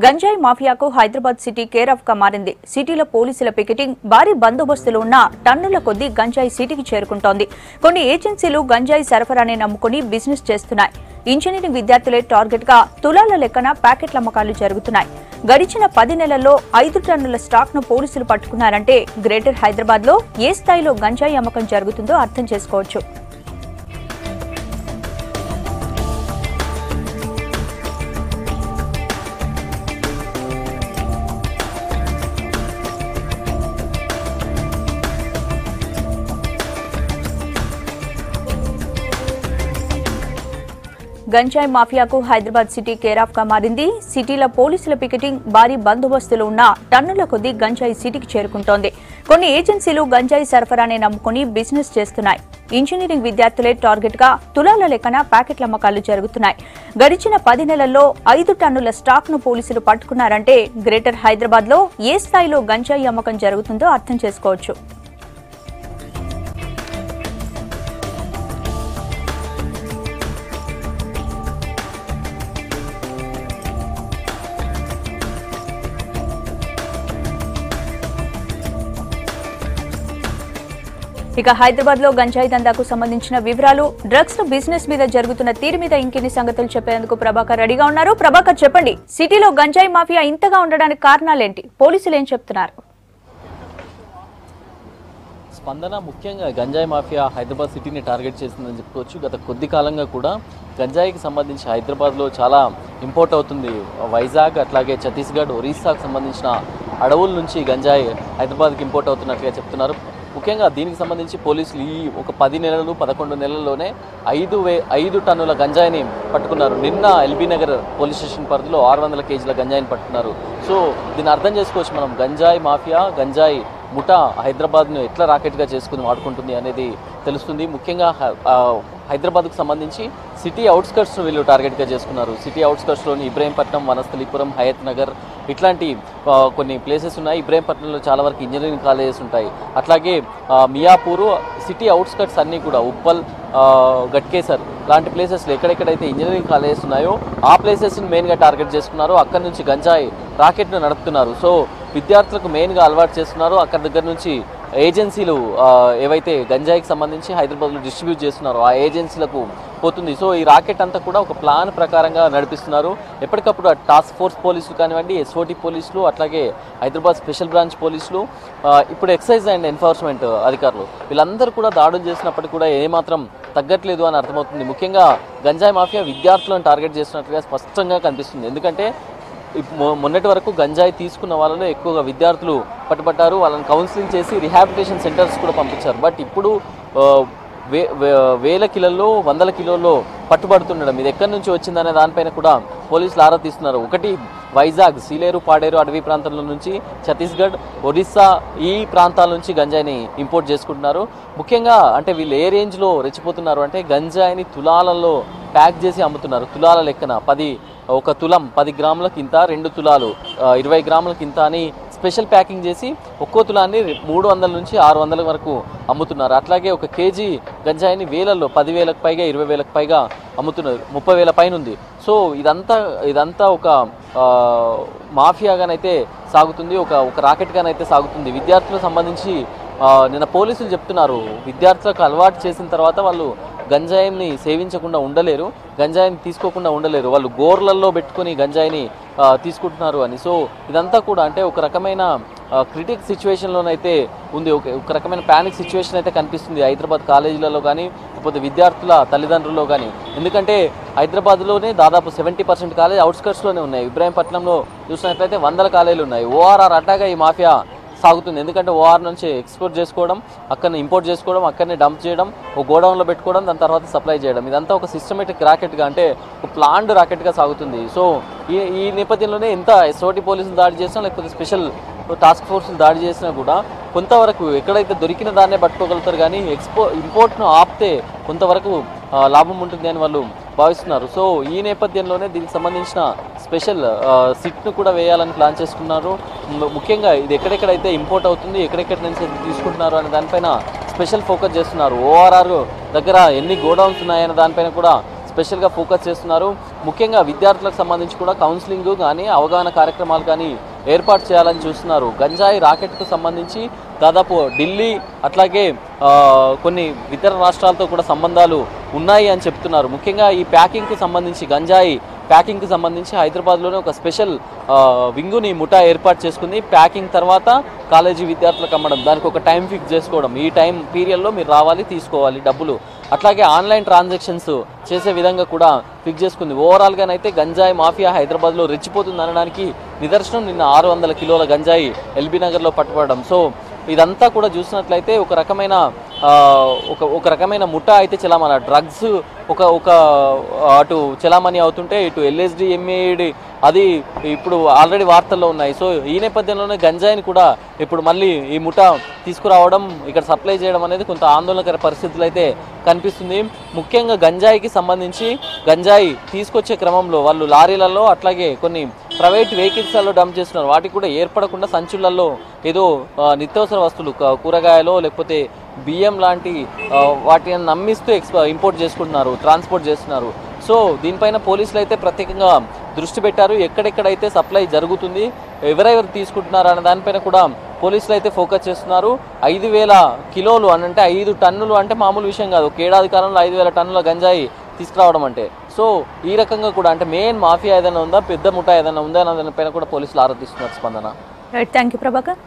గంజాయి మాఫియాకు Hyderabad city care of గా మారింది. సిటీలో పోలీసుల పికెటింగ్, భారీ బందోబస్తులు ఉన్న టన్నుల కొద్దీ గంజాయి సిటీకి చేరుకుంటోంది. కొన్ని ఏజెన్సీలు గంజాయి సరఫరాని నమ్ముకుని బిజినెస్ చేస్తున్నాయి. ఇంజనీరింగ్ విద్యార్థులే టార్గెట్ గా తులాల లెక్కన ప్యాకెట్ల అమ్మకాలు జరుగుతున్నాయి. గడిచిన 10 నెలల్లో 5 టన్నుల స్టాక్ ను పోలీసులు పట్టుకున్నారంటే గ్రేటర్ హైదరాబాద్ లో ఏ స్థాయిలో గంజాయి అమ్మకం జరుగుతుందో అర్థం చేసుకోవచ్చు. గంజాయి మాఫియాకు హైదరాబాద్ సిటీ కేర్ ఆఫ్ గా మారింది. సిటీలో పోలీసుల పికెటింగ్, భారీ బందోబస్తులు ఉన్న టన్నుల కొద్దీ గంజాయి సిటీకి చేరుకుంటోంది. కొన్ని ఏజెన్సీలు గంజాయి సరఫరాని నమ్ముకుని బిజినెస్ చేస్తున్నాయి. ఇంజనీరింగ్ విద్యార్థులే టార్గెట్ గా తులాల లెక్కన ప్యాకెట్ల అమ్మకాలు జరుగుతున్నాయి. గడిచిన 10 నెలల్లో 5 టన్నుల స్టాక్ ను పోలీసులు పట్టుకున్నారంటే గ్రేటర్ హైదరాబాద్ లో ఏ స్థాయిలో గంజాయి అమ్మకం జరుగుతుందో అర్థం చేసుకోవచ్చు. ఇక హైదరాబాద్ లో గంజాయి దందాకు సంబంధించిన వివరాలు, డ్రగ్స్ బిజినెస్ మీద జరుగుతున్న తీరు మీద ఇంకెన్ని సంగతులు చెప్పేందుకు ప్రభాకర్ రెడీగా ఉన్నారు. ప్రభాకర్, చెప్పండి, సిటీలో గంజాయి మాఫియా ఇంతగా ఉండడానికి కారణాలేంటి? పోలీసులు ఏం చెప్తున్నారు? స్పందన, ముఖ్యంగా గంజాయి మాఫియా హైదరాబాద్ సిటీని టార్గెట్ చేసిందని చెప్పుకోవచ్చు. గత కొద్ది కాలంగా కూడా గంజాయికి సంబంధించి హైదరాబాద్లో చాలా ఇంపోర్ట్ అవుతుంది. వైజాగ్, అట్లాగే ఛత్తీస్గఢ్, ఒరిస్సాకు సంబంధించిన అడవుల నుంచి గంజాయి హైదరాబాద్కి ఇంపోర్ట్ అవుతున్నట్టుగా చెప్తున్నారు. ముఖ్యంగా దీనికి సంబంధించి పోలీసులు ఈ ఒక 10 నెలలు 11 నెలల్లోనే 5 టన్నుల గంజాయిని పట్టుకున్నారు. నిన్న ఎల్బీ నగర్ పోలీస్ స్టేషన్ పరిధిలో 600 కేజీల గంజాయిని పట్టుకున్నారు. సో దీన్ని అర్థం చేసుకోవచ్చు మనం, గంజాయి మాఫియా, గంజాయి ముఠా హైదరాబాద్ను ఎట్లా రాకెట్గా చేసుకుని వాడుకుంటుంది అనేది తెలుస్తుంది. ముఖ్యంగా హైదరాబాద్కు సంబంధించి సిటీ అవుట్స్కర్ట్స్ను వీళ్ళు టార్గెట్గా చేసుకున్నారు. సిటీ అవుట్స్కర్ట్స్లోని ఇబ్రహీంపట్నం, వనస్థలీపురం, హయత్ నగర్ ఇట్లాంటి కొన్ని ప్లేసెస్ ఉన్నాయి. ఇబ్రహీంపట్నంలో చాలా వరకు ఇంజనీరింగ్ కాలేజెస్ ఉంటాయి. అట్లాగే మియాపూరు, సిటీ అవుట్స్కర్ట్స్ అన్నీ కూడా ఉప్పల్, గట్కేసర్ లాంటి ప్లేసెస్లో ఎక్కడెక్కడైతే ఇంజనీరింగ్ కాలేజెస్ ఉన్నాయో ఆ ప్లేసెస్ని మెయిన్గా టార్గెట్ చేసుకున్నారు. అక్కడి నుంచి గంజాయి రాకెట్ను నడుపుతున్నారు. సో విద్యార్థులకు మెయిన్గా అలవాటు చేస్తున్నారు. అక్కడి దగ్గర నుంచి ఏజెన్సీలు ఏవైతే గంజాయికి సంబంధించి హైదరాబాద్లో డిస్ట్రిబ్యూట్ చేస్తున్నారో ఆ ఏజెన్సీలకు పోతుంది. సో ఈ రాకెట్ అంతా కూడా ఒక ప్లాన్ ప్రకారంగా నడిపిస్తున్నారు. ఎప్పటికప్పుడు టాస్క్ ఫోర్స్ పోలీసులు కానివ్వండి, ఎస్ఓటీ పోలీసులు, అట్లాగే హైదరాబాద్ స్పెషల్ బ్రాంచ్ పోలీసులు, ఇప్పుడు ఎక్సైజ్ అండ్ ఎన్ఫోర్స్మెంట్ అధికారులు వీళ్ళందరూ కూడా దాడులు చేసినప్పటికీ కూడా ఏమాత్రం తగ్గట్లేదు అని అర్థమవుతుంది. ముఖ్యంగా గంజాయి మాఫియా విద్యార్థులను టార్గెట్ చేసినట్లుగా స్పష్టంగా కనిపిస్తుంది. ఎందుకంటే మొన్నటి వరకు గంజాయి తీసుకున్న వాళ్ళలో ఎక్కువగా విద్యార్థులు పట్టుబట్టారు. వాళ్ళని కౌన్సిలింగ్ చేసి రిహాబిలిటేషన్ సెంటర్స్ కూడా పంపించారు. బట్ ఇప్పుడు వేల కిలోల్లో, 100 కిలోల్లో పట్టుబడుతుండడం, ఇది ఎక్కడి నుంచి వచ్చిందనే దానిపైన కూడా పోలీసులు ఆరా తీస్తున్నారు. ఒకటి వైజాగ్, సీలేరు, పాడేరు అటవీ ప్రాంతంలో నుంచి, ఛత్తీస్గఢ్, ఒరిస్సా ఈ ప్రాంతాల నుంచి గంజాయిని ఇంపోర్ట్ చేసుకుంటున్నారు. ముఖ్యంగా అంటే వీళ్ళు ఏ రేంజ్లో రెచ్చిపోతున్నారు అంటే గంజాయిని తులాలలో ప్యాక్ చేసి అమ్ముతున్నారు. తులాల లెక్కన 1 తులం 10 గ్రాములకి ఇంత, 2 తులాలు 20 గ్రాములకి ఇంత అని స్పెషల్ ప్యాకింగ్ చేసి ఒక్కో తులాన్ని 300 నుంచి 600 వరకు అమ్ముతున్నారు. అట్లాగే 1 కేజీ గంజాయిని వేలల్లో 10,000కు పైగా, 20,000కు పైగా అమ్ముతున్నారు. 30,000 పైన ఉంది. సో ఇదంతా ఒక మాఫియాగానైతే సాగుతుంది, ఒక రాకెట్గానైతే సాగుతుంది. విద్యార్థులకు సంబంధించి నిన్న పోలీసులు చెప్తున్నారు, విద్యార్థులకు అలవాటు చేసిన తర్వాత వాళ్ళు గంజాయిని సేవించకుండా ఉండలేరు, గంజాయిని తీసుకోకుండా ఉండలేరు, వాళ్ళు గోర్లల్లో పెట్టుకుని గంజాయిని తీసుకుంటున్నారు అని. సో ఇదంతా కూడా అంటే ఒక రకమైన క్రిటిక్ సిచ్యువేషన్లోనైతే ఉంది, ఒక రకమైన ప్యానిక్ సిచ్యువేషన్ అయితే కనిపిస్తుంది హైదరాబాద్ కాలేజీలలో కానీ, లేకపోతే విద్యార్థుల తల్లిదండ్రుల్లో కానీ. ఎందుకంటే హైదరాబాద్లోనే దాదాపు 70% కాలేజ్ అవుట్స్కర్ట్స్లోనే ఉన్నాయి. ఇబ్రాహీంపట్నంలో చూసినట్లయితే 100 కాలేజీలు ఉన్నాయి. ఓఆర్ఆర్ అట్టాగా ఈ మాఫియా సాగుతుంది. ఎందుకంటే ఓఆర్ నుంచి ఎక్స్పోర్ట్ చేసుకోవడం, అక్కడనే ఇంపోర్ట్ చేసుకోవడం, అక్కడనే డంప్ చేయడం, ఒక గోడౌన్లో పెట్టుకోవడం, దాని తర్వాత సప్లై చేయడం, ఇదంతా ఒక సిస్టమేటిక్ రాకెట్గా, అంటే ఒక ప్లాన్డ్ రాకెట్గా సాగుతుంది. సో ఈ నేపథ్యంలోనే ఎంత ఎస్ఓటీ పోలీసులు దాడి చేసినా, లేకపోతే స్పెషల్ టాస్క్ ఫోర్సులు దాడి చేసినా కూడా కొంతవరకు ఎక్కడైతే దొరికిన దాన్నే పట్టుకోగలుగుతారు. కానీ ఇంపోర్ట్ను ఆపితే కొంతవరకు లాభం ఉంటుంది అని వాళ్ళు భావిస్తున్నారు. సో ఈ నేపథ్యంలోనే దీనికి సంబంధించిన స్పెషల్ సిట్ను కూడా వేయాలని ప్లాన్ చేసుకున్నారు. ముఖ్యంగా ఇది ఎక్కడెక్కడైతే ఇంపోర్ట్ అవుతుంది, ఎక్కడెక్కడ నుంచి తీసుకుంటున్నారు అనే దానిపైన స్పెషల్ ఫోకస్ చేస్తున్నారు. ఓఆర్ఆర్ దగ్గర ఎన్ని గోడౌన్స్ ఉన్నాయనే దానిపైన కూడా స్పెషల్గా ఫోకస్ చేస్తున్నారు. ముఖ్యంగా విద్యార్థులకు సంబంధించి కూడా కౌన్సిలింగ్ కానీ అవగాహన కార్యక్రమాలు కానీ ఏర్పాటు చేయాలని చూస్తున్నారు. గంజాయి రాకెట్కు సంబంధించి దాదాపు ఢిల్లీ అట్లాగే కొన్ని ఇతర రాష్ట్రాలతో కూడా సంబంధాలు ఉన్నాయి అని చెప్తున్నారు. ముఖ్యంగా ఈ ప్యాకింగ్కు సంబంధించి గంజాయి ప్యాకింగ్కి సంబంధించి హైదరాబాద్లోనే ఒక స్పెషల్ వింగుని ముఠా ఏర్పాటు చేసుకుంది. ప్యాకింగ్ తర్వాత కాలేజీ విద్యార్థులకు అమ్మడం, దానికి ఒక టైం ఫిక్స్ చేసుకోవడం, ఈ టైం పీరియడ్లో మీరు రావాలి, తీసుకోవాలి డబ్బులు, అట్లాగే ఆన్లైన్ ట్రాన్సాక్షన్స్ చేసే విధంగా కూడా ఫిక్స్ చేసుకుంది. ఓవరాల్గానైతే గంజాయి మాఫియా హైదరాబాద్లో రెచ్చిపోతుంది అనడానికి నిదర్శనం నిన్న 600 కిలోల గంజాయి ఎల్బీ నగర్లో పట్టుబడడం. సో ఇదంతా కూడా చూసినట్లయితే ఒక రకమైన ముఠా అయితే చలామణి, డ్రగ్స్ ఒక అటు చలామణి అవుతుంటే ఇటు LSD MAD అది ఇప్పుడు ఆల్రెడీ వార్తల్లో ఉన్నాయి. సో ఈ నేపథ్యంలోనే గంజాయిని కూడా ఇప్పుడు మళ్ళీ ఈ ముఠా తీసుకురావడం, ఇక్కడ సప్లై చేయడం అనేది కొంత ఆందోళనకర పరిస్థితులు అయితే కనిపిస్తుంది. ముఖ్యంగా గంజాయికి సంబంధించి గంజాయి తీసుకొచ్చే క్రమంలో వాళ్ళు లారీలలో అట్లాగే కొన్ని ప్రైవేట్ వెహికల్స్లలో డంప్ చేస్తున్నారు. వాటికి కూడా ఏర్పడకుండా సంచులలో ఏదో నిత్యావసర వస్తువులు, కూరగాయలు లేకపోతే బియ్యం లాంటి వాటిని నమ్మిస్తూ ఇంపోర్ట్ చేసుకుంటున్నారు, ట్రాన్స్పోర్ట్ చేస్తున్నారు. సో దీనిపైన పోలీసులు అయితే ప్రత్యేకంగా దృష్టి పెట్టారు. ఎక్కడెక్కడైతే సప్లై జరుగుతుంది, ఎవరెవరు తీసుకుంటున్నారు అనే దానిపైన కూడా పోలీసులు అయితే ఫోకస్ చేస్తున్నారు. 5,000 కిలోలు అని అంటే 5 టన్నులు అంటే మామూలు విషయం కాదు. ఒక ఏడాది కాలంలో 5,000 టన్నుల గంజాయి తీసుకురావడం అంటే. సో ఈ రకంగా కూడా అంటే మెయిన్ మాఫియా ఏదైనా ఉందా, పెద్ద ముఠా ఏదైనా ఉందా అనే దానిపైన కూడా పోలీసులు ఆరా తీస్తున్నారు. స్పందన. Thank you Prabhakar.